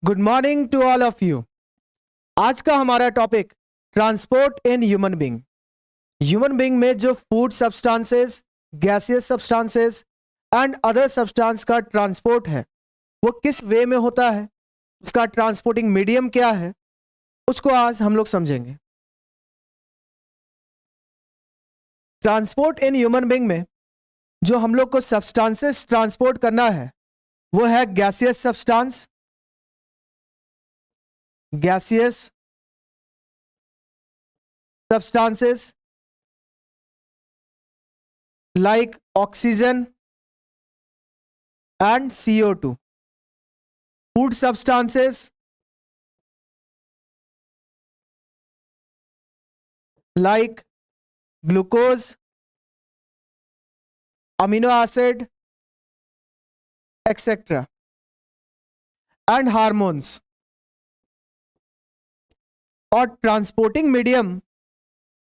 Good morning to all of you. आज का हमारा topic transport in human being. Human being में जो food substances, gaseous substances and other substance का transport है वो किस वे में होता है, उसका ट्रांसपोर्टिंग मीडियम क्या है, उसको आज हम लोग समझेंगे। ट्रांसपोर्ट इन ह्यूमन बीइंग में जो हम लोग को सब्सटेंसेस ट्रांसपोर्ट करना है वो है gaseous substance, gaseous substances like oxygen and CO2, food substances like glucose, amino acid, etc. and hormones। और ट्रांसपोर्टिंग मीडियम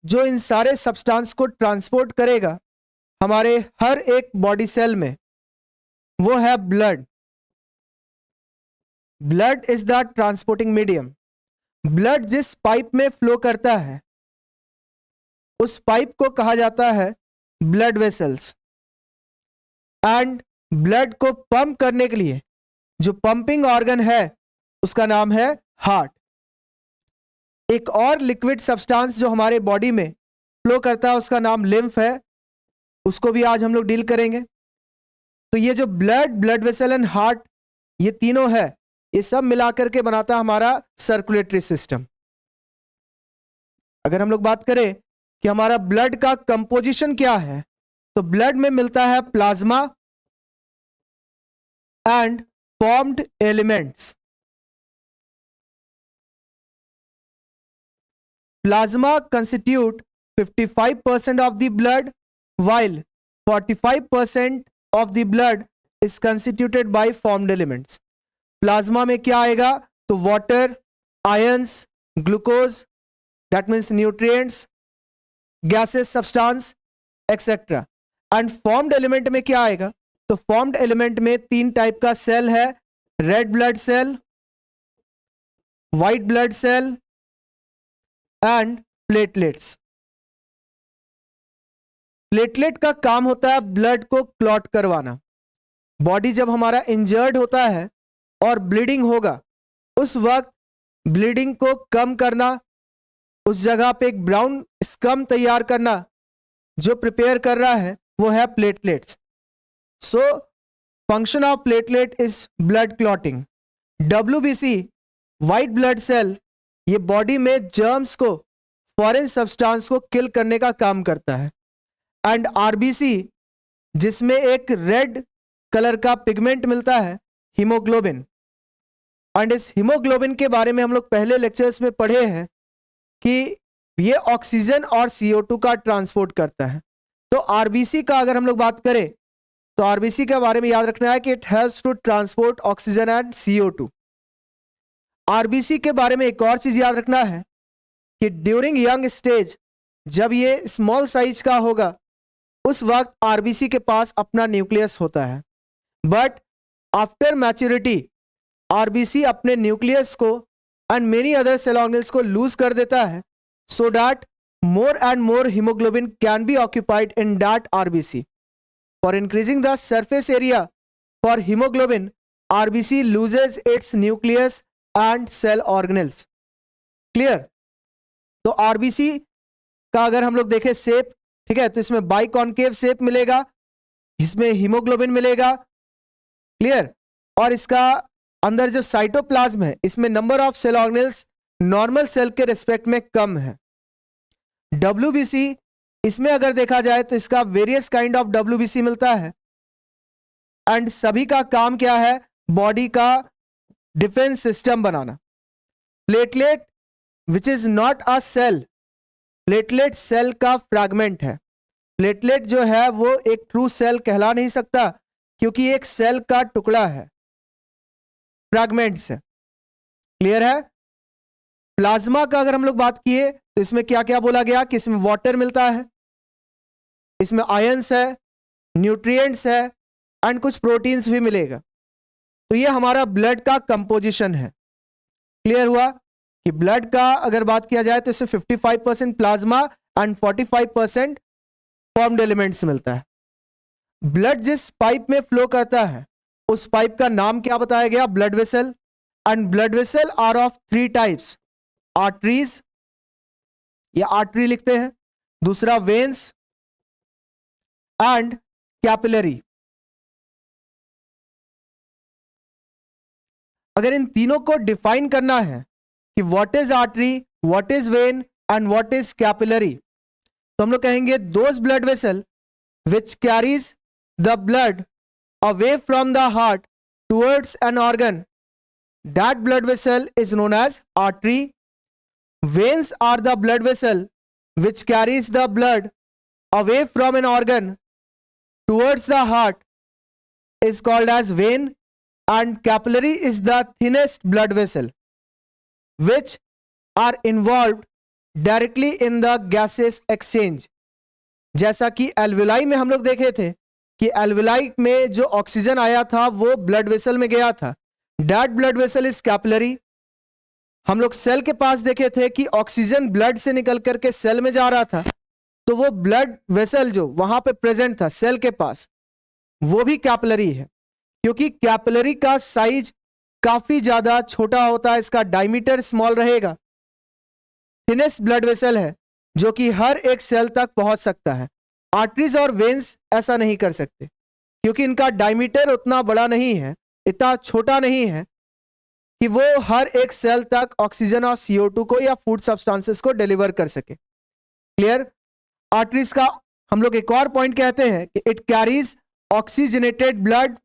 जो इन सारे सब्सटेंस को ट्रांसपोर्ट करेगा हमारे हर एक बॉडी सेल में वो है blood. Blood is the transporting medium. Blood जिस पाइप में फ्लो करता है उस पाइप को कहा जाता है ब्लड वेसल्स। एंड ब्लड को पंप करने के लिए जो पंपिंग ऑर्गन है उसका नाम है हार्ट। एक और लिक्विड सब्सटेंस जो हमारे बॉडी में फ्लो करता है उसका नाम लिम्फ है, उसको भी आज हम लोग डील करेंगे। तो ये जो blood, blood vessel and heart, ये तीनों है, ये सब मिलाकर के बनाता है हमारा सर्कुलेटरी सिस्टम। अगर हम लोग बात करें कि हमारा ब्लड का कंपोजिशन क्या है तो ब्लड में मिलता है plasma and formed elements. Plasma constitute 55% of the blood, while 45% of the blood is constituted by formed elements. Plasma में क्या आएगा तो water, ions, glucose, that means nutrients, gaseous substance, etc. And formed element में क्या आएगा तो formed element में तीन टाइप का सेल है, red blood cell, white blood cell and platelets. Platelet का काम होता है ब्लड को क्लॉट करवाना। बॉडी जब हमारा इंजर्ड होता है और ब्लीडिंग होगा उस वक्त ब्लीडिंग को कम करना, उस जगह पे एक ब्राउन स्कम तैयार करना, जो प्रिपेयर कर रहा है वो है platelets. So function of platelet is blood clotting. WBC, white blood cell, ये बॉडी में जर्म्स को, फॉरेन सब्सटेंस को किल करने का काम करता है। एंड RBC जिसमें एक रेड कलर का पिगमेंट मिलता है, हीमोग्लोबिन। एंड इस हीमोग्लोबिन के बारे में हम लोग पहले लेक्चर्स में पढ़े हैं कि ये ऑक्सीजन और CO2 का ट्रांसपोर्ट करता है। तो RBC का अगर हम लोग बात करें तो RBC के बारे में याद रखना है कि it helps to transport oxygen and CO2। RBC के बारे में एक और चीज याद रखना है कि ड्यूरिंग यंग स्टेज, जब ये स्मॉल साइज का होगा उस वक्त RBC के पास अपना न्यूक्लियस होता है। बट आफ्टर मैच्योरिटी RBC अपने न्यूक्लियस को and many other cell organelles को लूज कर देता है so that more and more hemoglobin can be occupied in that RBC. For increasing the surface area for hemoglobin, RBC loses its nucleus and cell organelles. Clear? तो RBC का अगर हम लोग देखें शेप, ठीक है, तो इसमें बाइकॉन्केव शेप मिलेगा, इसमें हीमोग्लोबिन मिलेगा। क्लियर? और इसका अंदर जो साइटोप्लाज्म है इसमें number of cell organelles normal cell के रिस्पेक्ट में कम है। WBC, इसमें अगर देखा जाए तो इसका वेरियस काइंड ऑफ WBC मिलता है एंड सभी का काम क्या है, बॉडी का डिफेंस सिस्टम बनाना। Platelet which is not a cell, platelet cell का फ्रैगमेंट है। प्लेटलेट जो है वो एक ट्रू सेल कहला नहीं सकता क्योंकि एक सेल का टुकड़ा है, फ्रैगमेंट्स है। क्लियर है? प्लाज्मा का अगर हम लोग बात किए तो इसमें क्या क्या बोला गया कि इसमें वाटर मिलता है, इसमें आयंस है, न्यूट्रिएंट्स है एंड कुछ प्रोटीन्स भी मिलेगा। तो ये हमारा ब्लड का कंपोजिशन है। क्लियर हुआ कि ब्लड का अगर बात किया जाए तो इससे 55% प्लाज्मा एंड 45% फॉर्म्ड एलिमेंट्स मिलता है। ब्लड जिस पाइप में फ्लो करता है उस पाइप का नाम क्या बताया गया? Blood vessel. And blood vessel are of 3 types, arteries या आर्टरी लिखते हैं, दूसरा वेन्स एंड कैपिलरी। अगर इन तीनों को डिफाइन करना है कि what is artery, what is when and what is capillary, तो हम लोग कहेंगे those blood vessel which carries the blood away from the heart towards an organ, that blood vessel is known as artery. Veins are the blood vessel which carries the blood away from an organ towards the heart, is called as vein. And capillary is the thinnest blood vessel which are involved directly in the gaseous exchange. जैसा कि alveoli में हम लोग देखे थे कि alveoli में जो ऑक्सीजन आया था वो ब्लड वेसल में गया था, that blood vessel is capillary. हम लोग सेल के पास देखे थे कि ऑक्सीजन ब्लड से निकल करके सेल में जा रहा था, तो वो ब्लड वेसल जो वहां पे प्रेजेंट था सेल के पास वो भी कैपिलरी है, क्योंकि कैपिलरी का साइज काफी ज्यादा छोटा होता है, इसका डायमीटर स्मॉल रहेगा, थिनेस्ट ब्लड वेसल है जो कि हर एक सेल तक पहुंच सकता है। आर्टरीज और वेन्स ऐसा नहीं कर सकते क्योंकि इनका डायमीटर उतना बड़ा नहीं है, इतना छोटा नहीं है कि वो हर एक सेल तक ऑक्सीजन और CO2 को या फूड सब्सटेंसेस को डिलीवर कर सके। क्लियर? आर्टरीज का हम लोग एक और पॉइंट कहते हैं कि it carries oxygenated blood,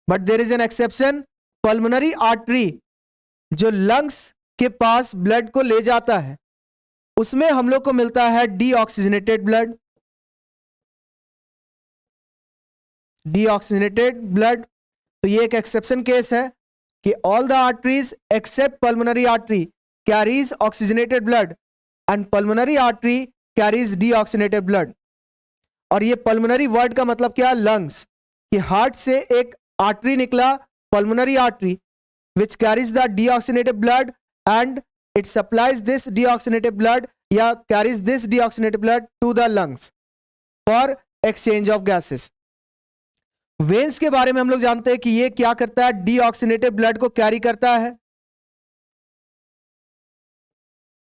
but there is an exception, pulmonary artery जो लंग्स के पास ब्लड को ले जाता है उसमें हम लोग को मिलता है डीऑक्सीजनेटेड ब्लड। डीऑक्सीजनेटेड ब्लड, तो ये एक एक्सेप्शन केस है कि all the arteries accept pulmonary artery carries oxygenated blood and pulmonary artery carries deoxygenated blood. और ये पल्मोनरी वर्ड का मतलब क्या? लंग्स, कि हार्ट से एक आर्टरी निकला, pulmonary artery, which carries the deoxygenated blood and it supplies this deoxygenated blood या carries this deoxygenated blood to the lungs for exchange of gases. Veins के बारे में हम लोग जानते हैं कि ये क्या करता है? डीऑक्सीजनेटेड ब्लड को कैरी करता है।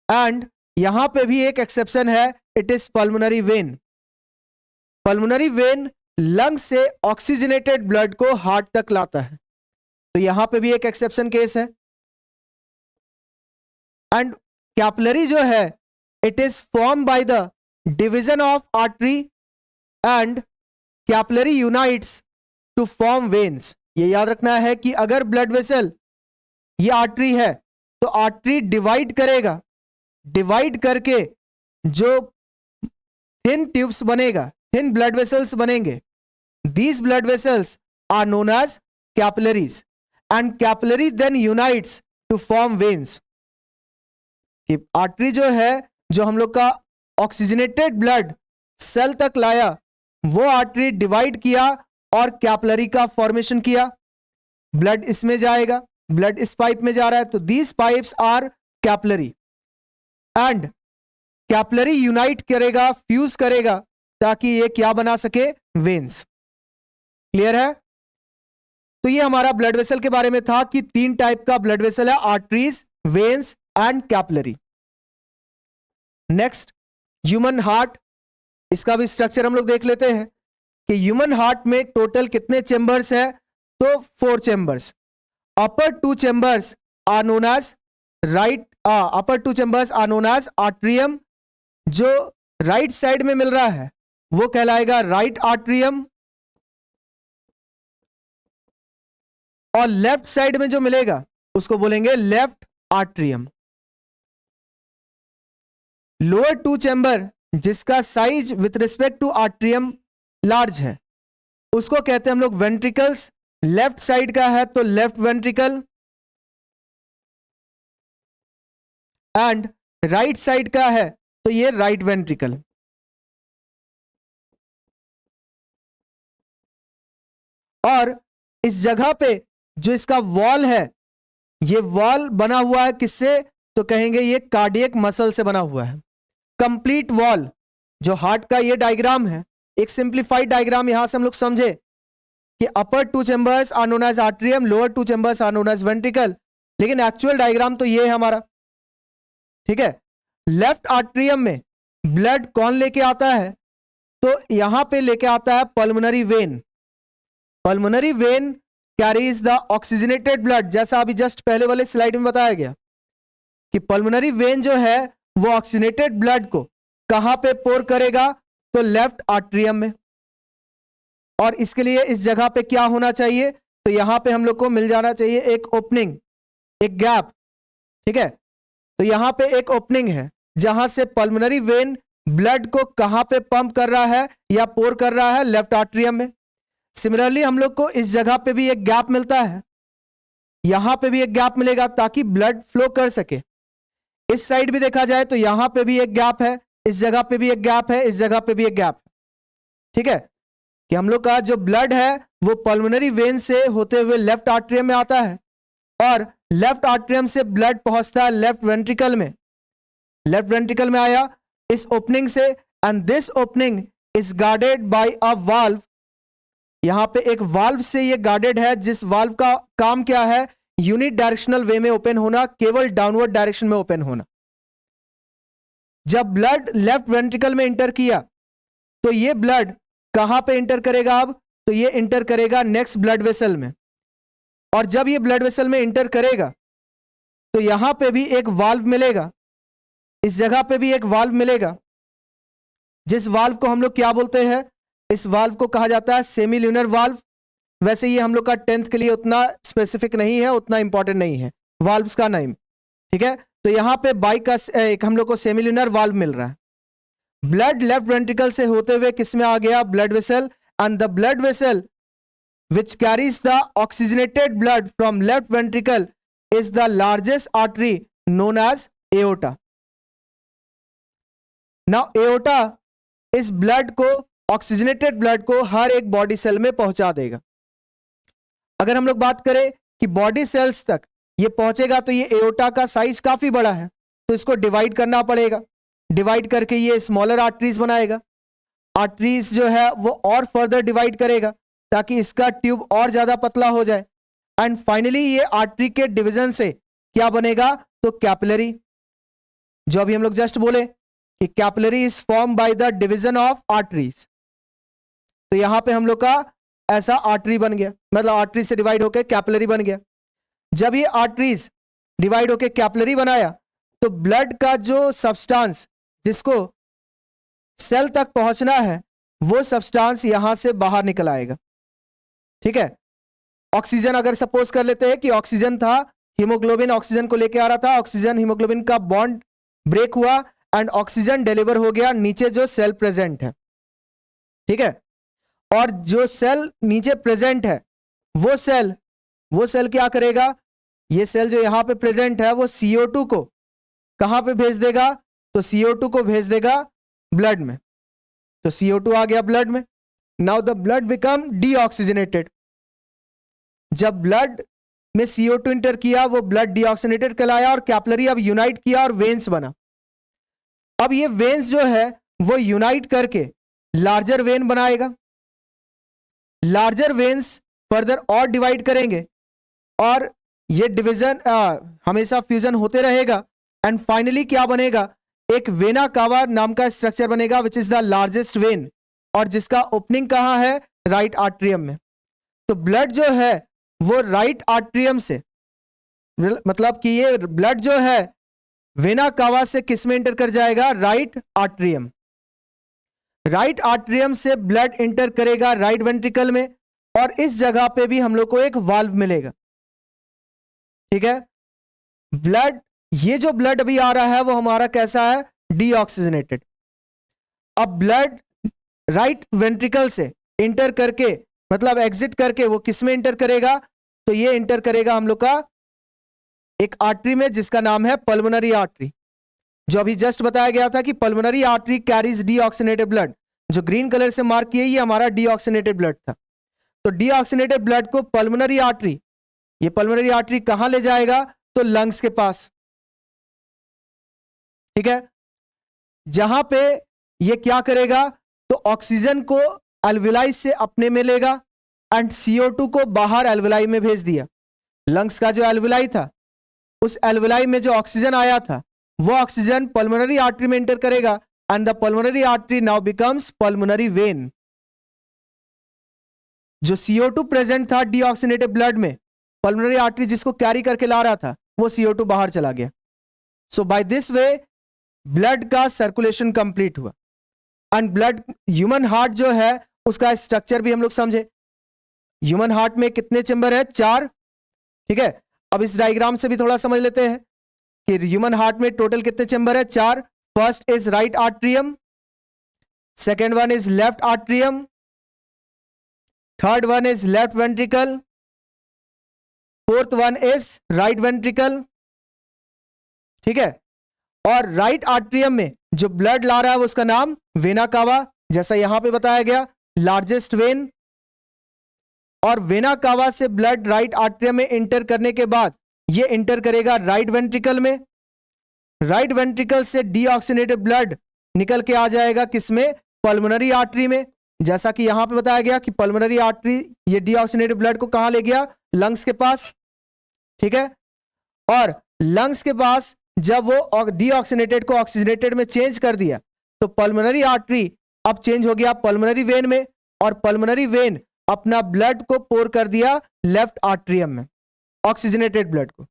एंड यहां पे भी एक एक्सेप्शन है, it is pulmonary vein. Pulmonary vein lungs से ऑक्सीजनेटेड ब्लड को हार्ट तक लाता है, तो यहां पे भी एक एक्सेप्शन केस है। एंड कैपिलरी जो है it is form by the division of artery and capillary unites to form veins. ये याद रखना है कि अगर ब्लड वेसल ये आर्टरी है तो आर्टरी डिवाइड करेगा, डिवाइड करके जो थिन ट्यूब्स बनेगा, थिन ब्लड वेसल्स बनेंगे, these blood vessels are known as capillaries and capillary then unites to form veins. Artery जो है जो हम लोग का ऑक्सीजनेटेड ब्लड सेल तक लाया, वो आर्टरी डिवाइड किया और कैपिलरी का फॉर्मेशन किया। ब्लड इसमें जाएगा, ब्लड इस पाइप में जा रहा है, तो these pipes are capillary and capillary unite करेगा, फ्यूज करेगा ताकि ये क्या बना सके? वेन्स। क्लियर है? तो ये हमारा ब्लड वेसल के बारे में था कि 3 टाइप का ब्लड वेसल है, arteries, veins and capillary. Next, human heart, इसका भी स्ट्रक्चर हम लोग देख लेते हैं कि ह्यूमन हार्ट में टोटल कितने चेंबर्स है? तो 4 chambers. Upper 2 chambers are known as upper 2 chambers are known as atrium, जो राइट साइड में मिल रहा है वो कहलाएगा राइट आर्ट्रियम, और लेफ्ट साइड में जो मिलेगा उसको बोलेंगे लेफ्ट आर्ट्रियम। लोअर 2 चेंबर जिसका size with respect to atrium large है उसको कहते हैं हम लोग वेंट्रिकल्स। लेफ्ट साइड का है तो left ventricle, and right side का है तो ये राइट वेंट्रिकल। और इस जगह पे जो इसका वॉल है, ये वॉल बना हुआ है किससे, तो कहेंगे ये कार्डियक मसल से बना हुआ है। कंप्लीट वॉल, जो हार्ट का ये डायग्राम है, एक सिंप्लीफाइड डायग्राम यहां से हम लोग समझे कि upper two chambers are known as atrium, lower two chambers are known as ventricle, लेकिन एक्चुअल डायग्राम तो ये है हमारा। ठीक है, लेफ्ट आर्ट्रियम में ब्लड कौन लेके आता है, तो यहां पे लेके आता है pulmonary vein. Pulmonary when carries the oxygenated blood, जैसा अभी जस्ट पहले वाले स्लाइड में बताया गया कि पल्मोनरी वेन जो है वो ऑक्सीजनेटेड ब्लड को कहां पे पोर करेगा, तो लेफ्ट आर्ट्रियम में। और इसके लिए इस जगह पे क्या होना चाहिए, तो यहां पे हम लोग को मिल जाना चाहिए एक ओपनिंग, एक गैप। ठीक है, तो यहां पे एक ओपनिंग है जहां से पल्मोनरी वेन ब्लड को कहां पे पंप कर रहा है या पोर कर रहा है, लेफ्ट आर्ट्रियम में। सिमिलरली हम लोग को इस जगह पे भी एक गैप मिलता है, यहां पे भी एक गैप मिलेगा ताकि ब्लड फ्लो कर सके। इस साइड भी देखा जाए तो यहां पे भी एक गैप है, इस जगह पे भी एक गैप है, इस जगह पे भी एक गैप है। ठीक है, कि हम लोग का जो ब्लड है वो पल्मोनरी वेन से होते हुए लेफ्ट आर्ट्रियम में आता है और लेफ्ट आर्ट्रियम से ब्लड पहुंचता है लेफ्ट वेंट्रिकल में। लेफ्ट वेंट्रिकल में आया इस ओपनिंग से, and this opening is guarded by a valve. यहां पे एक वाल्व से ये गार्डेड है, जिस वाल्व का काम क्या है, यूनिट डायरेक्शनल वे में ओपन होना, केवल डाउनवर्ड डायरेक्शन में ओपन होना। जब ब्लड लेफ्ट वेंट्रिकल में इंटर किया तो ये ब्लड कहां पे इंटर करेगा, अब तो ये इंटर करेगा नेक्स्ट ब्लड वेसल में। और जब ये ब्लड वेसल में इंटर करेगा तो यहां पे भी एक वाल्व मिलेगा, इस जगह पे भी एक वाल्व मिलेगा, जिस वाल्व को हम लोग क्या बोलते हैं, इस वाल्व को कहा जाता है सेमील्यूनर वाल्व। वैसे ये हम लोग का 10th के लिए उतना स्पेसिफिक नहीं है, उतना इंपॉर्टेंट नहीं है वाल्व्स का नाम। ठीक है, तो यहां पे बाई का एक हम लोग को सेमील्यूनर वाल्व मिल रहा है। ब्लड लेफ्ट वेंट्रिकल से होते हुए किस में आ गया, blood vessel, and the blood vessel which carries the oxygenated blood from left ventricle is the largest artery known as aorta. Now aorta इस ब्लड को, ऑक्सीजनेटेड ब्लड को हर एक बॉडी सेल में पहुंचा देगा। अगर हम लोग बात करें कि बॉडी सेल्स तक ये पहुंचेगा तो ये एओर्टा का साइज काफी बड़ा है, तो इसको डिवाइड करना पड़ेगा। डिवाइड करके ये स्मॉलर आर्टरीज बनाएगा, आर्टरीज जो है वो और फर्दर डिवाइड करेगा ताकि इसका ट्यूब और ज्यादा पतला हो जाए, एंड फाइनली ये आर्टरी के डिवीजन से क्या बनेगा, तो कैपिलरी। जो अभी हम लोग जस्ट बोले कि capillary is form by the division of arteries, तो यहां पे हम लोग का ऐसा आर्टरी बन गया, मतलब आर्टरी से डिवाइड होकर कैपिलरी बन गया। जब ये आर्टरीज डिवाइड होकर कैपिलरी बनाया तो ब्लड का जो सब्सटेंस जिसको सेल तक पहुंचना है वो सब्सटेंस यहां से बाहर निकल आएगा। ठीक है, ऑक्सीजन अगर सपोज कर लेते हैं कि ऑक्सीजन था, हीमोग्लोबिन ऑक्सीजन को लेके आ रहा था, ऑक्सीजन हीमोग्लोबिन का बॉन्ड ब्रेक हुआ एंड ऑक्सीजन डिलीवर हो गया नीचे जो सेल प्रेजेंट है। ठीक है, और जो सेल नीचे प्रेजेंट है वो सेल क्या करेगा, ये सेल जो यहां पे प्रेजेंट है वो CO2 को कहां पे भेज देगा, तो CO2 को भेज देगा ब्लड में। तो CO2 आ गया ब्लड में। Now the blood become deoxygenated. जब ब्लड में CO2 इंटर किया वो ब्लड डीऑक्सीजनेटेड कहलाया और कैपिलरी अब यूनाइट किया और वेन्स बना। अब ये वेन्स जो है वो यूनाइट करके लार्जर वेन बनाएगा। लार्जर वेन्स फर्दर और डिवाइड करेंगे और ये डिवीजन हमेशा फ्यूजन होते रहेगा एंड फाइनली क्या बनेगा, एक वेना कावा नाम का स्ट्रक्चर बनेगा which is the largest when, और जिसका ओपनिंग कहां है, राइट आर्ट्रियम में। तो ब्लड जो है वो राइट आर्ट्रियम से, मतलब कि ये ब्लड जो है वेना कावा से किस में इंटर कर जाएगा, राइट आर्ट्रियम। राइट आर्ट्रियम से ब्लड इंटर करेगा राइट वेंट्रिकल में और इस जगह पे भी हम लोग को एक वाल्व मिलेगा। ठीक है, ब्लड, ये जो ब्लड अभी आ रहा है वो हमारा कैसा है, डीऑक्सीजनेटेड। अब ब्लड राइट वेंट्रिकल से इंटर करके, मतलब एग्जिट करके वो किस में इंटर करेगा, तो ये इंटर करेगा हम लोग का एक आर्टरी में जिसका नाम है पल्मोनरी आर्टरी। जो अभी जस्ट बताया गया था कि pulmonary artery carries deoxygenated blood, जो ग्रीन कलर से मार्क किया ये हमारा डीऑक्सीजनेटेड ब्लड था। तो डीऑक्सीजनेटेड ब्लड को पल्मोनरी आर्टरी ये पल्मोनरी आर्टरी कहां ले जाएगा? तो लंग्स के पास, ठीक है। जहां पे ये क्या करेगा? तो ऑक्सीजन को एल्विलाई से अपने में लेगा एंड CO2 को बाहर एल्विलाई में भेज दिया। लंग्स का जो एल्विलाई था, उस एल्विलाई में जो ऑक्सीजन आया था, वो ऑक्सीजन पल्मोनरी आर्टरी में एंटर करेगा and the pulmonary artery now becomes pulmonary vein. जो CO2 प्रेजेंट था डीऑक्सीनेटेड ब्लड में, पल्मोनरी आर्टरी जिसको कैरी करके ला रहा था, वो CO2 बाहर चला गया। सो बाय दिस वे ब्लड का सर्कुलेशन कंप्लीट हुआ। एंड ब्लड, ह्यूमन हार्ट जो है उसका स्ट्रक्चर भी हम लोग समझे। ह्यूमन हार्ट में कितने चेंबर है? 4, ठीक है। अब इस डायग्राम से भी थोड़ा समझ लेते हैं कि ह्यूमन हार्ट में टोटल कितने चेंबर है? 4। First is right atrium, second one is left atrium, third one is left ventricle, fourth one is right ventricle, ठीक है। और राइट आर्ट्रियम में जो ब्लड ला रहा है उसका नाम वेना कावा, जैसा यहां पे बताया गया, लार्जेस्ट वेन। और वेना कावा से ब्लड राइट आर्ट्रियम में इंटर करने के बाद ये इंटर करेगा राइट वेंट्रिकल में। राइट वेंट्रिकल से डीऑक्सीनेटेड ब्लड निकल के आ जाएगा किसमें? पल्मोनरी आर्टरी में। जैसा कि यहां पे बताया गया कि पल्मोनरी आर्टरी ये डीऑक्सीनेटेड ब्लड को कहां ले गया? लंग्स के पास, ठीक है। और लंग्स के पास जब वो डीऑक्सीनेटेड को ऑक्सीजनेटेड में चेंज कर दिया, तो पल्मोनरी आर्टरी अब चेंज हो गया पल्मोनरी वेन में, और पल्मोनरी वेन अपना ब्लड को पोर कर दिया लेफ्ट आर्ट्रियम में, ऑक्सीजनेटेड ब्लड को।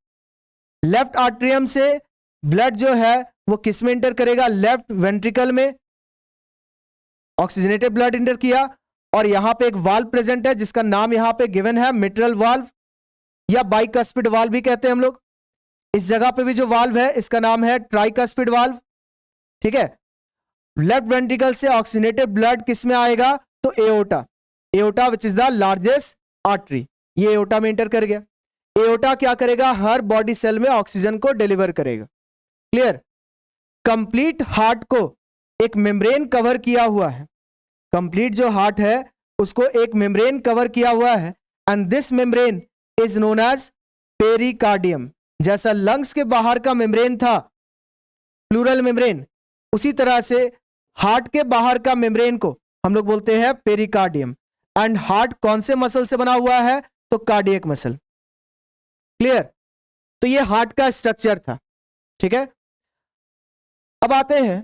लेफ्ट आर्ट्रियम से ब्लड जो है वो किस में इंटर करेगा? लेफ्ट वेंट्रिकल में। ऑक्सीजनेटेड ब्लड इंटर किया, और यहां पे एक वाल्व प्रेजेंट है जिसका नाम यहां पे गिवन है मिट्रल वाल्व या बाइकस्पिड वाल्व भी कहते हैं हम लोग। इस जगह पे भी जो वाल्व है इसका नाम है ट्राइकस्पिड वाल्व, ठीक है। लेफ्ट वेंट्रिकल से ऑक्सीजनेटेड ब्लड किस में आएगा? तो aorta, aorta which is the largest artery, ये एओर्टा में इंटर कर गया। एओर्टा क्या करेगा? हर बॉडी सेल में ऑक्सीजन को डिलीवर करेगा। क्लियर? कंप्लीट हार्ट को एक मेम्ब्रेन कवर किया हुआ है। कंप्लीट जो हार्ट है उसको एक मेम्ब्रेन कवर किया हुआ है, and this membrane is known as pericardium. जैसा लंग्स के बाहर का मेम्ब्रेन था प्लूरल मेम्ब्रेन, उसी तरह से हार्ट के बाहर का मेम्ब्रेन को हम लोग बोलते हैं पेरिकार्डियम। एंड हार्ट कौन से मसल से बना हुआ है? तो कार्डियक मसल। क्लियर? तो ये हार्ट का स्ट्रक्चर था, ठीक है। अब आते हैं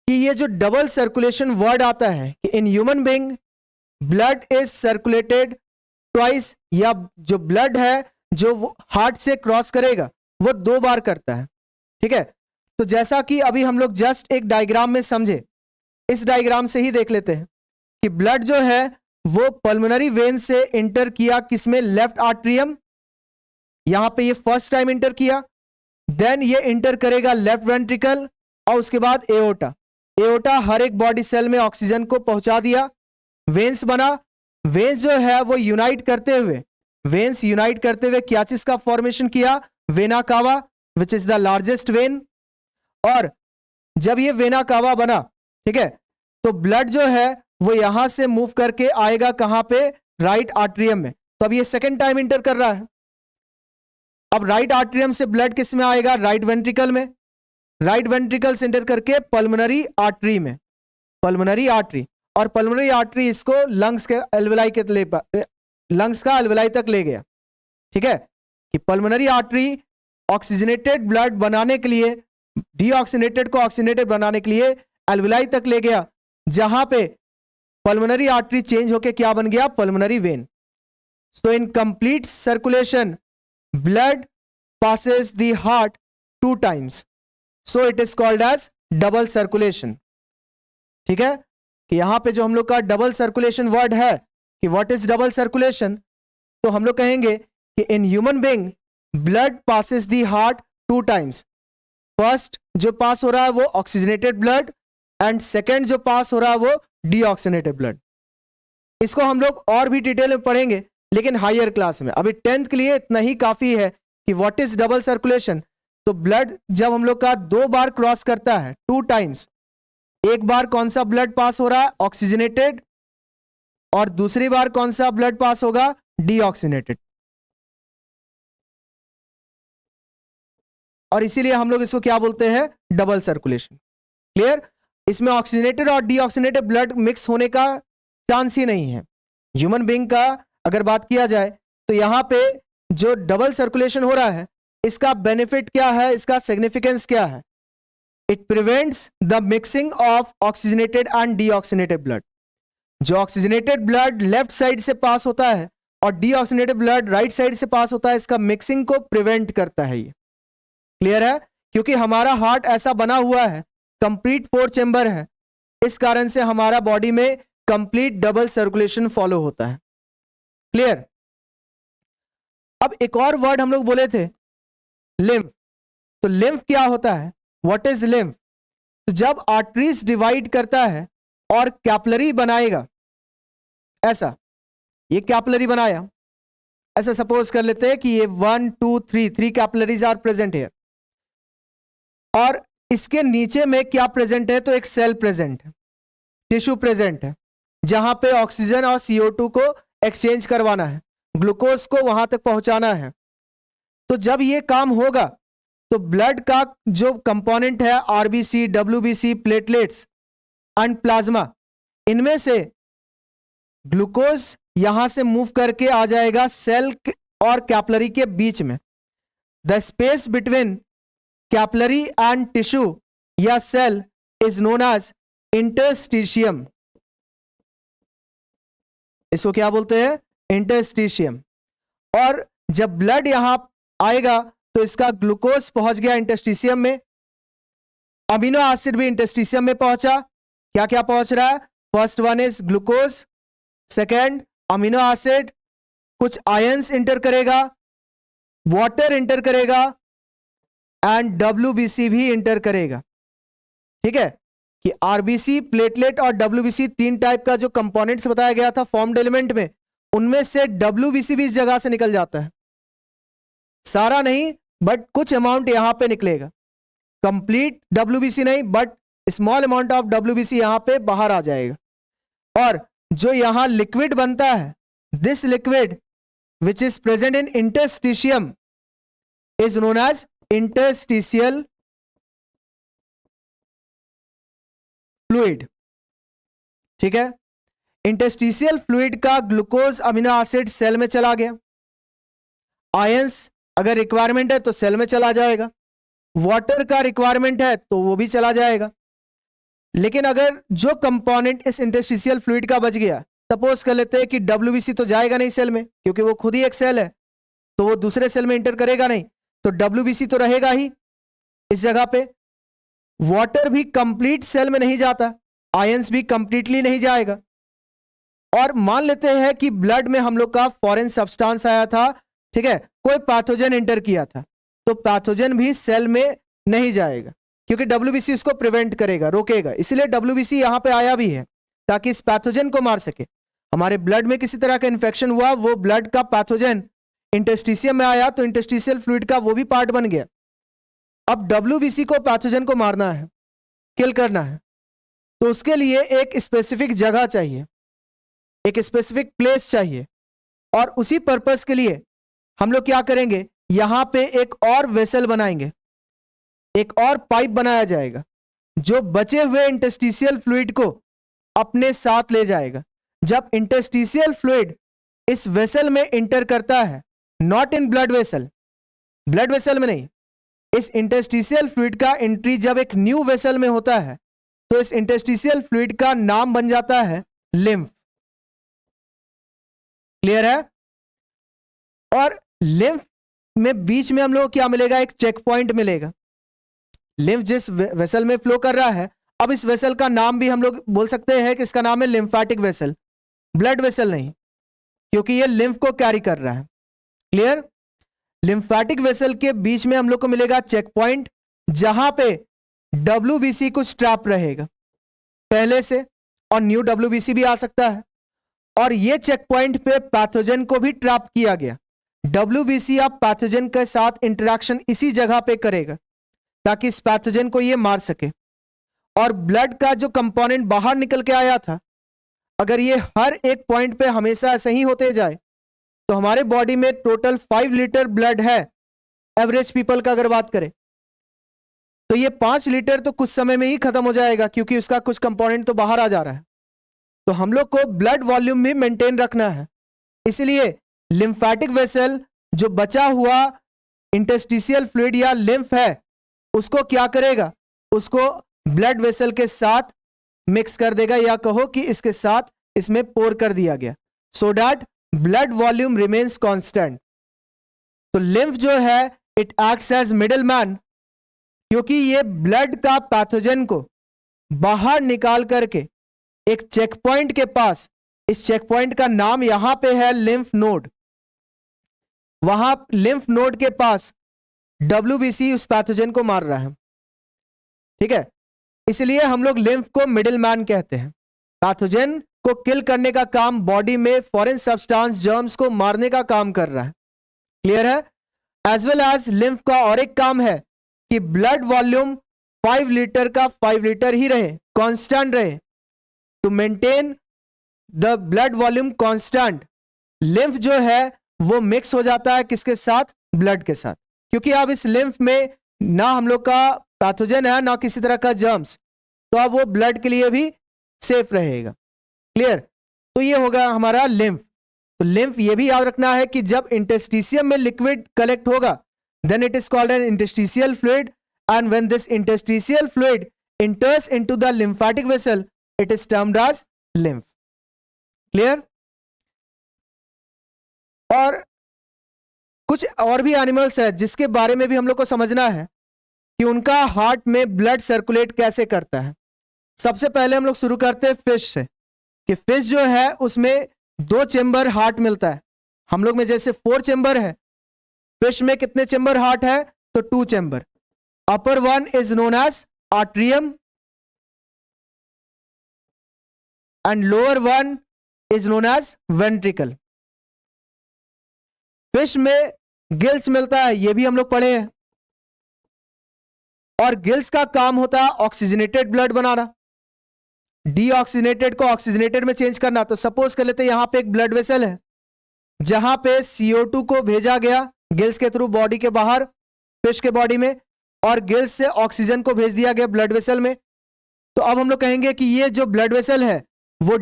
कि ये जो डबल सर्कुलेशन वर्ड आता है कि इन human being blood is circulated twice, या जो ब्लड है जो हार्ट से क्रॉस करेगा वो 2 बार करता है, ठीक है। तो जैसा कि अभी हम लोग जस्ट एक डायग्राम में समझे, इस डायग्राम से ही देख लेते हैं कि ब्लड जो है वो पल्मोनरी वेन से इंटर किया किसमें? Left atrium. यहां पे ये फर्स्ट टाइम इंटर किया, देन ये इंटर करेगा लेफ्ट वेंट्रिकल, और उसके बाद एओर्टा। एओर्टा हर एक बॉडी सेल में ऑक्सीजन को पहुंचा दिया, वेन्स बना। वेन्स जो है वो यूनाइट करते हुए, वेन्स यूनाइट करते हुए क्या चीज का फॉर्मेशन किया? Vena cava which is the largest when. और जब ये वेना कावा बना, ठीक है, तो ब्लड जो है वो यहां से मूव करके आएगा कहां पे? राइट आर्ट्रियम में। तो अब ये सेकेंड टाइम इंटर कर रहा है। अब राइट आर्ट्रियम से ब्लड किस में आएगा? राइट वेंट्रिकल में। राइट वेंट्रिकल से इंटर करके पल्मोनरी आर्टरी में, पल्मोनरी आर्टरी। और पल्मोनरी आर्टरी इसको लंग्स के एल्वेलाई के लंग्स का एल्वेलाई तक ले गया, ठीक है। कि पल्मोनरी आर्टरी ऑक्सीजनेटेड ब्लड बनाने के लिए, डीऑक्सीनेटेड को ऑक्सीजनेटेड बनाने के लिए एल्वेलाई तक ले गया, जहां पे पल्मोनरी आर्टरी चेंज होके क्या बन गया? Pulmonary vein. So in complete circulation blood passes the heart 2 times, so it is called as double circulation, ठीक है। कि यहां पे जो हम लोग का डबल सर्कुलेशन वर्ड है कि व्हाट इज डबल सर्कुलेशन, तो हम लोग कहेंगे कि इन human being blood passes the heart 2 times। First जो पास हो रहा है वो ऑक्सीजनेटेड ब्लड, एंड सेकेंड जो पास हो रहा है वो डीऑक्सीनेटेड ब्लड। इसको हम लोग और भी डिटेल में पढ़ेंगे लेकिन हायर क्लास में। अभी 10th के लिए इतना ही काफी है कि व्हाट इज डबल सर्कुलेशन। तो ब्लड जब हम लोग का 2 बार क्रॉस करता है, 2 टाइम्स, एक बार कौन सा ब्लड पास हो रहा है? ऑक्सीजनेटेड, और दूसरी बार कौन सा ब्लड पास होगा? डीऑक्सीनेटेड। और इसीलिए हम लोग इसको क्या बोलते हैं, डबल सर्कुलेशन। क्लियर? इसमें ऑक्सीजनेटेड और डीऑक्सीजनेटेड ब्लड मिक्स होने का चांस ही नहीं है। ह्यूमन बीइंग का अगर बात किया जाए तो यहां पे जो डबल सर्कुलेशन हो रहा है, इसका बेनिफिट क्या है, इसका सिग्निफिकेंस क्या है? It prevents the mixing of oxygenated and deoxygenated blood. जो ऑक्सीजनेटेड ब्लड लेफ्ट साइड से पास होता है और डीऑक्सीजनेटेड ब्लड राइट साइड से पास होता है, इसका मिक्सिंग को प्रिवेंट करता है ये। क्लियर है? क्योंकि हमारा हार्ट ऐसा बना हुआ है, कंप्लीट 4 चेंबर है, इस कारण से हमारा बॉडी में कंप्लीट डबल सर्कुलेशन फॉलो होता है। क्लियर? अब एक और वर्ड हम लोग बोले थे, लिम्फ। तो लिम्फ क्या होता है? What is lymph? तो जब आर्टरीज डिवाइड करता है और कैपलरी बनाएगा, ऐसा ये कैपलरी बनाया, ऐसा सपोज कर लेते हैं कि ये 1 2 3 कैपलरीज आर प्रेजेंट हियर, और इसके नीचे में क्या प्रेजेंट है? तो एक सेल प्रेजेंट है, टिश्यू प्रेजेंट है, जहां पे ऑक्सीजन और CO2 को एक्सचेंज करवाना है, ग्लूकोज को वहां तक पहुंचाना है। तो जब ये काम होगा तो ब्लड का जो कंपोनेंट है, RBC, WBC, platelets and plasma, इनमें से ग्लूकोज यहां से मूव करके आ जाएगा सेल और कैपलरी के बीच में। The space between capillary and tissue या cell is known as interstitium. इसको क्या बोलते हैं? इंटरस्टिशियम। और जब ब्लड यहां आएगा तो इसका ग्लूकोज पहुंच गया इंटरस्टिशियम में, अमीनो एसिड भी इंटरस्टिशियम में पहुंचा। क्या क्या पहुंच रहा है? First one is glucose, second amino acid, कुछ आयंस इंटर करेगा, वाटर इंटर करेगा एंड WBC भी इंटर करेगा। ठीक है कि RBC, प्लेटलेट और WBC 3 टाइप का जो कंपोनेंट्स बताया गया था फॉर्म्ड एलिमेंट में, उनमें से WBC भी इस जगह से निकल जाता है, सारा नहीं बट कुछ अमाउंट यहां पे निकलेगा। कंप्लीट WBC नहीं but small amount of WBC यहां पे बाहर आ जाएगा। और जो यहां लिक्विड बनता है, this liquid which is present in interstitium is known as interstitial fluid. ठीक है? इंटरस्टिशियल फ्लूइड का ग्लूकोज, अमीनो एसिड सेल में चला गया, आयंस अगर रिक्वायरमेंट है तो सेल में चला जाएगा, वाटर का रिक्वायरमेंट है तो वो भी चला जाएगा। लेकिन अगर जो कंपोनेंट इस इंटरस्टिशियल फ्लूइड का बच गया, सपोज कर लेते हैं कि WBC तो जाएगा नहीं सेल में, क्योंकि वो खुद ही एक सेल है, तो वो दूसरे सेल में इंटर करेगा नहीं, तो WBC तो रहेगा ही इस जगह पे। वाटर भी कंप्लीट सेल में नहीं जाता, आयंस भी कंप्लीटली नहीं जाएगा। और मान लेते हैं कि ब्लड में हम लोग का फॉरेन सब्सटेंस आया था, ठीक है, कोई पैथोजन एंटर किया था, तो पैथोजन भी सेल में नहीं जाएगा, क्योंकि WBC इसको प्रिवेंट करेगा, रोकेगा। इसलिए WBC यहां पे आया भी है ताकि इस पैथोजन को मार सके। हमारे ब्लड में किसी तरह का इंफेक्शन हुआ, वो ब्लड का पैथोजन इंटरस्टिशियम में आया तो इंटरस्टिशियल फ्लूइड का वो भी पार्ट बन गया। अब WBC को पैथोजन को मारना है, किल करना है, तो उसके लिए एक स्पेसिफिक जगह चाहिए, एक स्पेसिफिक प्लेस चाहिए। और उसी पर्पस के लिए हम लोग क्या करेंगे, यहां पे एक और वेसल बनाएंगे, एक और पाइप बनाया जाएगा जो बचे हुए इंटरस्टिशियल फ्लूइड को अपने साथ ले जाएगा। जब इंटरस्टिशियल फ्लूइड इस वेसल में इंटर करता है, not in blood vessel, blood vessel में नहीं, इस इंटरस्टिशियल फ्लूइड का एंट्री जब एक न्यू वेसल में होता है तो इस इंटरस्टिशियल फ्लूइड का नाम बन जाता है लिम्फ। क्लियर है? और लिम्फ में बीच में हम लोग क्या मिलेगा, एक चेक पॉइंट मिलेगा। लिम्फ जिस वेसल में फ्लो कर रहा है, अब इस वेसल का नाम भी हम लोग बोल सकते हैं कि इसका नाम है लिम्फेटिक वेसल, ब्लड वेसल नहीं, क्योंकि ये लिम्फ को कैरी कर रहा है। क्लियर? लिम्फेटिक वेसल के बीच में हम लोग को मिलेगा चेक पॉइंट, जहां पे WBC कुछ ट्रैप रहेगा पहले से, और न्यू WBC भी आ सकता है। और ये चेक पॉइंट पे पैथोजन को भी ट्रैप किया गया। WBC अब पैथोजन के साथ इंटरेक्शन इसी जगह पे करेगा ताकि इस पैथोजन को ये मार सके। और ब्लड का जो कंपोनेंट बाहर निकल के आया था, अगर ये हर एक पॉइंट पे हमेशा ऐसे ही होते जाए तो हमारे बॉडी में टोटल 5 लीटर ब्लड है, एवरेज पीपल का अगर बात करें तो ये 5 लीटर तो कुछ समय में ही खत्म हो जाएगा, क्योंकि उसका कुछ कंपोनेंट तो बाहर आ जा रहा है। तो हम लोग को ब्लड वॉल्यूम भी मेंटेन रखना है, इसलिए लिम्फेटिक वेसल, जो बचा हुआ इंटरस्टिशियल फ्लूइड या लिम्फ है, उसको क्या करेगा, उसको ब्लड वेसल के साथ मिक्स कर देगा, या कहो कि इसके साथ इसमें पोर कर दिया गया, so that blood volume remains constant. तो लिम्फ जो है it acts as middle man, क्योंकि ये ब्लड का पैथोजन को बाहर निकाल करके एक चेक पॉइंट के पास, इस चेक पॉइंट का नाम यहां पे है लिम्फ नोड, वहां लिम्फ नोड के पास WBC उस पैथोजन को मार रहा है। ठीक है, इसलिए हम लोग लिम्फ को मिडिल मैन कहते हैं। पैथोजन को किल करने का काम, बॉडी में फॉरेन सब्सटेंस जर्म्स को मारने का काम कर रहा है। क्लियर है? एज वेल एज लिम्फ का और एक काम है कि ब्लड वॉल्यूम 5 लीटर का 5 लीटर ही रहे, कांस्टेंट रहे। To maintain the blood volume constant, lymph जो है वो मिक्स हो जाता है किसके साथ, ब्लड के साथ, क्योंकि अब इस लिम्फ में ना हम लोग का पैथोजन है ना किसी तरह का जर्म्स, तो अब वो ब्लड के लिए भी सेफ रहेगा। क्लियर? तो ये होगा हमारा लिम्फ। तो लिम्फ ये भी याद रखना है कि जब इंटरस्टिशियम में लिक्विड कलेक्ट होगा, then it is called an interstitial fluid, and when this interstitial fluid enters into the lymphatic vessel, it is termed as lymph. Clear? और कुछ और भी एनिमल्स है जिसके बारे में भी हम लोग को समझना है कि उनका हार्ट में ब्लड सर्कुलेट कैसे करता है। सबसे पहले हम लोग शुरू करते हैं फिश से, कि फिश जो है उसमें 2 चेंबर हार्ट मिलता है। हम लोग में जैसे 4 चेंबर है, फिश में कितने चेंबर हार्ट है, तो 2 chamber. Upper one is known as atrium and lower one is known as ventricle. Fish में गिल्स मिलता है, ये भी हम लोग पढ़े हैं, और गिल्स का काम होता है ऑक्सीजनेटेड ब्लड बनाना, डीऑक्सीजनेटेड को ऑक्सीजनेटेड में चेंज करना। तो सपोज कर लेते हैं यहां पे एक ब्लड वेसल है जहां पे CO2 को भेजा गया गिल्स के थ्रू बॉडी के बाहर, फिश के बॉडी में, और गिल्स से ऑक्सीजन को भेज दिया गया ब्लड वेसल में। तो अब हम लोग कहेंगे कि ये जो ब्लड वेसल है वो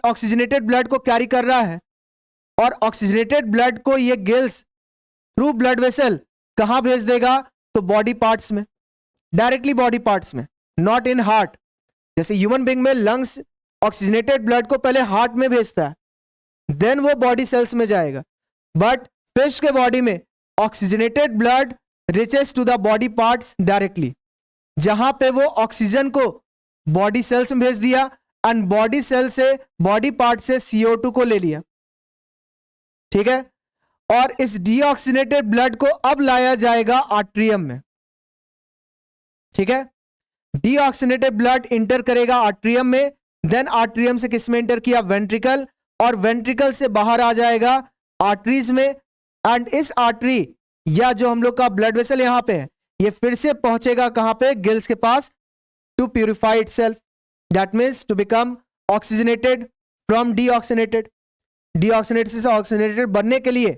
ऑक्सीजनेटेड ब्लड को कैरी कर रहा है, और ऑक्सीजनेटेड ब्लड को ये गिल्स थ्रू ब्लड वेसल कहां भेज देगा, तो बॉडी पार्ट्स में, डायरेक्टली बॉडी पार्ट्स में, नॉट इन हार्ट। जैसे ह्यूमन बीइंग में लंग्स ऑक्सीजनेटेड ब्लड को पहले हार्ट में भेजता है, देन वो बॉडी सेल्स में जाएगा, बट फिश के बॉडी में oxygenated blood reaches to the body parts directly, जहां पे वो ऑक्सीजन को बॉडी सेल्स में भेज दिया एंड बॉडी सेल से, बॉडी पार्ट से CO2 को ले लिया। ठीक है, और इस डीऑक्सीनेटेड ब्लड को अब लाया जाएगा आर्ट्रियम में। ठीक है, डीऑक्सीनेटेड ब्लड इंटर करेगा आर्ट्रियम में, देन आर्ट्रियम से किस में इंटर किया, वेंट्रिकल, और वेंट्रिकल से बाहर आ जाएगा आर्टरीज में, एंड इस आर्टरी या जो हम लोग का ब्लड वेसल यहां पे है, ये फिर से पहुंचेगा कहां पे, गिल्स के पास, to purify itself, that means to become oxygenated from deoxygenated. Deoxygenated से ऑक्सीजनेटेड बनने के लिए,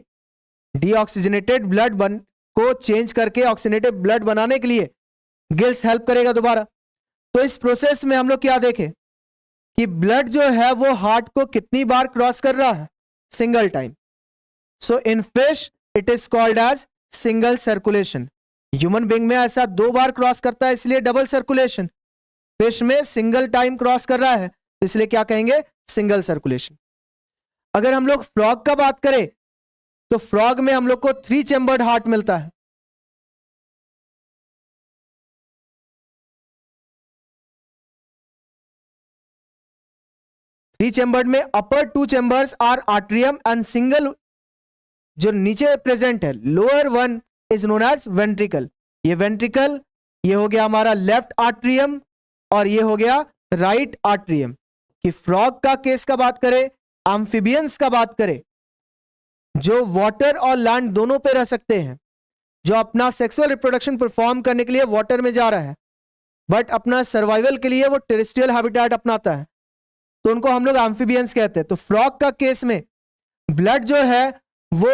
डीऑक्सीजनेटेड ब्लड को चेंज करके ऑक्सीजनेटेड ब्लड बनाने के लिए गिल्स हेल्प करेगा दोबारा। तो इस प्रोसेस में हम लोग क्या देखें कि ब्लड जो है वो हार्ट को कितनी बार क्रॉस कर रहा है, single time. So in fish it is called as single circulation. Human being में ऐसा 2 बार क्रॉस करता है, इसलिए डबल सर्कुलेशन। फिश में सिंगल टाइम क्रॉस कर रहा है, तो इसलिए क्या कहेंगे, सिंगल सर्कुलेशन। अगर हम लोग फ्रॉग का बात करें तो फ्रॉग में हम लोग को 3 चेंबर्ड हार्ट मिलता है। थ्री चेंबर्ड में upper 2 chambers are atrium and single जो नीचे प्रेजेंट है, lower one is known as ventricle. ये वेंट्रिकल, ये हो गया हमारा लेफ्ट आर्ट्रियम, और ये हो गया राइट आर्ट्रियम। कि फ्रॉग का केस का बात करें, एम्फिबियंस का बात करें, जो वाटर और लैंड दोनों पे रह सकते हैं, जो अपना सेक्सुअल रिप्रोडक्शन परफॉर्म करने के लिए वाटर में जा रहा है, बट अपना सर्वाइवल के लिए वो टेरेस्ट्रियल हैबिटेट अपनाता है, तो उनको हम लोग एम्फिबियंस कहते हैं। तो फ्रॉग का केस में ब्लड जो है वो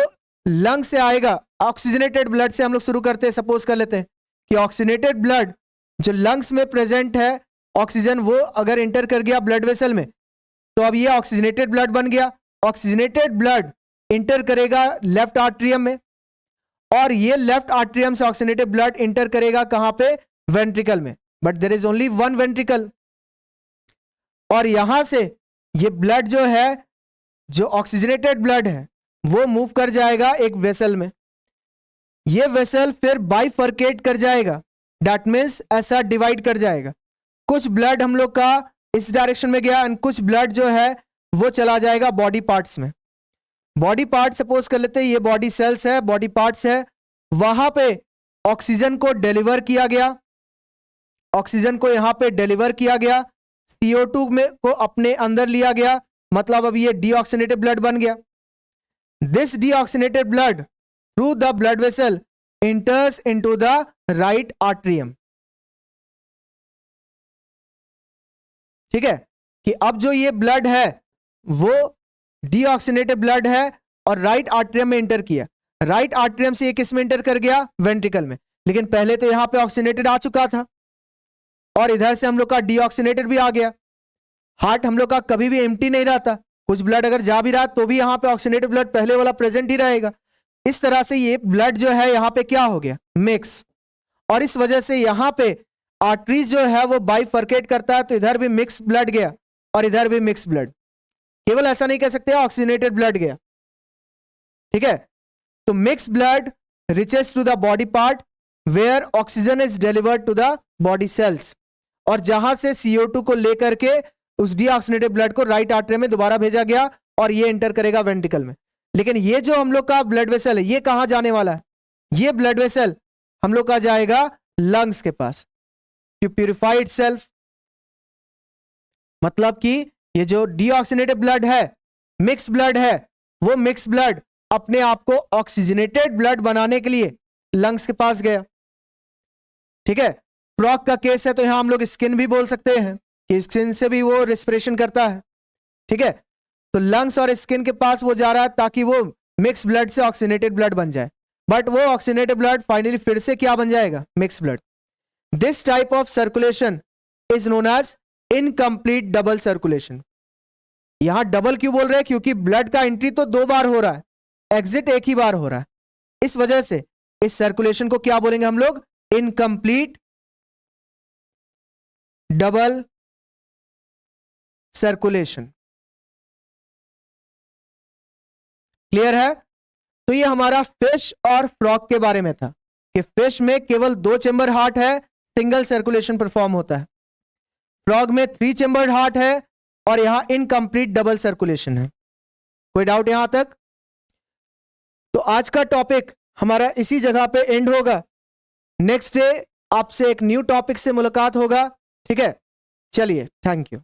लंग से आएगा, ऑक्सीजनेटेड ब्लड से हम लोग शुरू करते हैं। सपोज कर लेते हैं कि ऑक्सीजनेटेड ब्लड जो लंग्स में प्रेजेंट है ऑक्सीजन, वो अगर एंटर कर गया ब्लड वेसल में तो अब ये ऑक्सीजनेटेड ब्लड बन गया। ऑक्सीजनेटेड ब्लड इंटर करेगा लेफ्ट आर्ट्रियम में, और ये लेफ्ट आर्ट्रियम से ऑक्सीजनेटेड ब्लड इंटर करेगा कहां पे? वेंट्रिकल में। But there is only one ventricle, और यहां से ये ब्लड जो है, जो ऑक्सीजनेटेड ब्लड है, वो मूव कर जाएगा एक वेसल में। ये वेसल फिर बाइफर्केट कर जाएगा, दैट मीन्स ऐसा डिवाइड कर जाएगा। कुछ ब्लड हम लोग का इस डायरेक्शन में गया एंड कुछ ब्लड जो है वो चला जाएगा बॉडी पार्ट्स में। बॉडी पार्ट सपोज कर लेते हैं ये बॉडी सेल्स है, बॉडी पार्ट्स है, वहां पे ऑक्सीजन को डिलीवर किया गया, ऑक्सीजन को यहां पे डिलीवर किया गया, CO2 में को अपने अंदर लिया गया, मतलब अब ये डीऑक्सीनेटेड ब्लड बन गया। This deoxygenated blood through the blood vessel enters into the right atrium। ठीक है कि अब जो ये ब्लड है वो डीऑक्सीनेटेड ब्लड है और राइट आर्ट्रियम में इंटर किया। राइट आर्ट्रियम से ये किस में इंटर कर गया? वेंट्रिकल में। लेकिन पहले तो यहां पे ऑक्सीनेटेड आ चुका था और इधर से हम लोग का डीऑक्सीनेटेड भी आ गया। हार्ट हम लोग का कभी भी एम्प्टी नहीं रहता, कुछ ब्लड अगर जा भी रहा तो भी यहां पे ऑक्सीनेटेड ब्लड पहले वाला प्रेजेंट ही रहेगा। इस तरह से ये ब्लड जो है यहां पे क्या हो गया? मिक्स। और इस वजह से यहां पे आर्टरीज जो है वो बाइफर्केट करता है, तो इधर भी मिक्स ब्लड गया और इधर भी मिक्स ब्लड। केवल ऐसा नहीं कह सकते ऑक्सीजनेटेड ब्लड गया। ठीक है, तो mix blood reaches to the body part where oxygen is delivered to the body cells, और जहां से CO2 को लेकर के उस डीऑक्सीनेटेड ब्लड को राइट आर्टरी में दोबारा भेजा गया और ये एंटर करेगा वेंट्रिकल में। लेकिन ये जो हम लोग का ब्लड वेसल है ये कहां जाने वाला है? ये ब्लड वेसल हम लोग का जाएगा लंग्स के पास टू प्यूरिफाई इटसेल्फ। मतलब कि ये जो डीऑक्सीनेटेड ब्लड है, मिक्स ब्लड है, वो मिक्स ब्लड अपने आप को ऑक्सीजनेटेड ब्लड बनाने के लिए लंग्स के पास गया। ठीक है, फ्रॉग का केस है तो यहां हम लोग स्किन भी बोल सकते हैं कि स्किन से भी वो रेस्पिरेशन करता है। ठीक है, तो लंग्स और स्किन के पास वो जा रहा है ताकि वो मिक्स ब्लड से ऑक्सीजनेटेड ब्लड बन जाए, बट वो ऑक्सीजनेटेड ब्लड फाइनली फिर से क्या बन जाएगा? Mix blood. This type of circulation is known as incomplete double circulation. यहां डबल क्यों बोल रहे हैं? क्योंकि ब्लड का एंट्री तो 2 बार हो रहा है, एग्जिट एक ही बार हो रहा है। इस वजह से इस सर्कुलेशन को क्या बोलेंगे हम लोग? Incomplete double circulation. क्लियर है? तो ये हमारा फिश और फ्रॉग के बारे में था कि फिश में केवल 2 चेंबर हार्ट है, सिंगल सर्कुलेशन परफॉर्म होता है। फ्रॉग में 3 चेंबर्ड हार्ट है और यहां इनकम्प्लीट डबल सर्कुलेशन है। कोई डाउट यहां तक? तो आज का टॉपिक हमारा इसी जगह पे एंड होगा। नेक्स्ट डे आपसे एक न्यू टॉपिक से मुलाकात होगा। ठीक है, चलिए, थैंक यू।